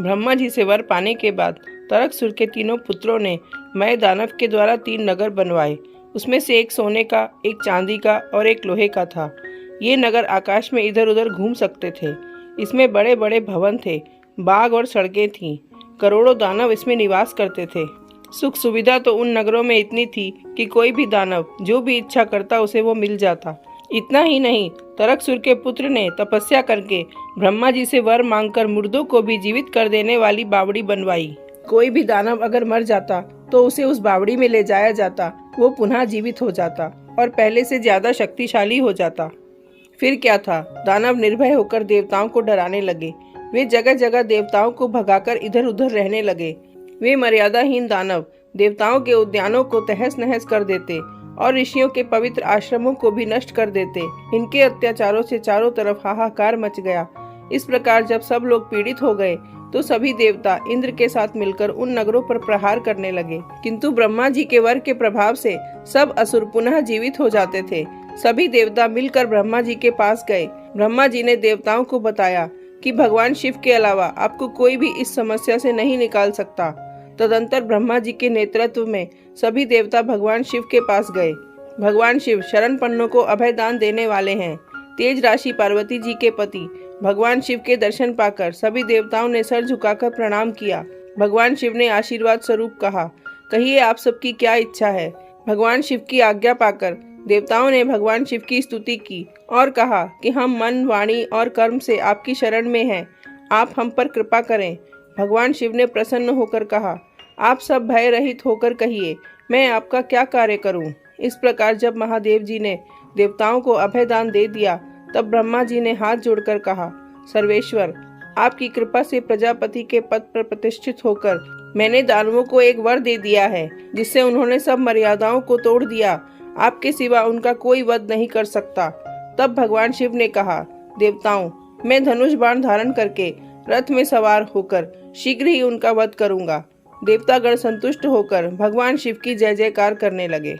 ब्रह्मा जी से वर पाने के बाद तारकासुर के तीनों पुत्रों ने मय दानव के द्वारा 3 नगर बनवाए। उसमें से एक सोने का, एक चांदी का और एक लोहे का था। ये नगर आकाश में इधर उधर घूम सकते थे। इसमें बड़े बड़े भवन थे, बाग और सड़कें थीं। करोड़ों दानव इसमें निवास करते थे। सुख सुविधा तो उन नगरों में इतनी थी कि कोई भी दानव जो भी इच्छा करता उसे वो मिल जाता। इतना ही नहीं, तारकासुर के पुत्र ने तपस्या करके ब्रह्मा जी से वर मांगकर मुर्दों को भी जीवित कर देने वाली बावड़ी बनवाई। कोई भी दानव अगर मर जाता तो उसे उस बावड़ी में ले जाया जाता, वो पुनः जीवित हो जाता और पहले से ज्यादा शक्तिशाली हो जाता। फिर क्या था, दानव निर्भय होकर देवताओं को डराने लगे। वे जगह जगह देवताओं को भगाकर इधर उधर रहने लगे। वे मर्यादाहीन दानव देवताओं के उद्यानों को तहस नहस कर देते और ऋषियों के पवित्र आश्रमों को भी नष्ट कर देते। इनके अत्याचारों से चारों तरफ हाहाकार मच गया। इस प्रकार जब सब लोग पीड़ित हो गए तो सभी देवता इंद्र के साथ मिलकर उन नगरों पर प्रहार करने लगे। किंतु ब्रह्मा जी के वर के प्रभाव से सब असुर पुनः जीवित हो जाते थे। सभी देवता मिलकर ब्रह्मा जी के पास गए। ब्रह्मा जी ने देवताओं को बताया कि भगवान शिव के अलावा आपको कोई भी इस समस्या से नहीं निकाल सकता। तदंतर ब्रह्मा जी के नेतृत्व में सभी देवता भगवान शिव के पास गए। भगवान शिव शरणपन्नों को अभय दान देने वाले हैं। तेज राशि पार्वती जी के पति भगवान शिव के दर्शन पाकर सभी देवताओं ने सर झुकाकर प्रणाम किया। भगवान शिव ने आशीर्वाद स्वरूप कहा, कहिए आप सबकी क्या इच्छा है। भगवान शिव की आज्ञा पाकर देवताओं ने भगवान शिव की स्तुति की और कहा कि हम मन, वाणी और कर्म से आपकी शरण में हैं, आप हम पर कृपा करें। भगवान शिव ने प्रसन्न होकर कहा, आप सब भय रहित होकर कहिए, मैं आपका क्या कार्य करूं। इस प्रकार जब महादेव जी ने देवताओं को अभय दान दे दिया, तब ब्रह्मा जी ने हाथ जोड़कर कहा, सर्वेश्वर, आपकी कृपा से प्रजापति के पद पर प्रतिष्ठित होकर मैंने दानवों को एक वर दे दिया है, जिससे उन्होंने सब मर्यादाओं को तोड़ दिया। आपके सिवा उनका कोई वध नहीं कर सकता। तब भगवान शिव ने कहा, देवताओं, मैं धनुष बाण धारण करके रथ में सवार होकर शीघ्र ही उनका वध करूंगा। देवतागण संतुष्ट होकर भगवान शिव की जय जयकार करने लगे।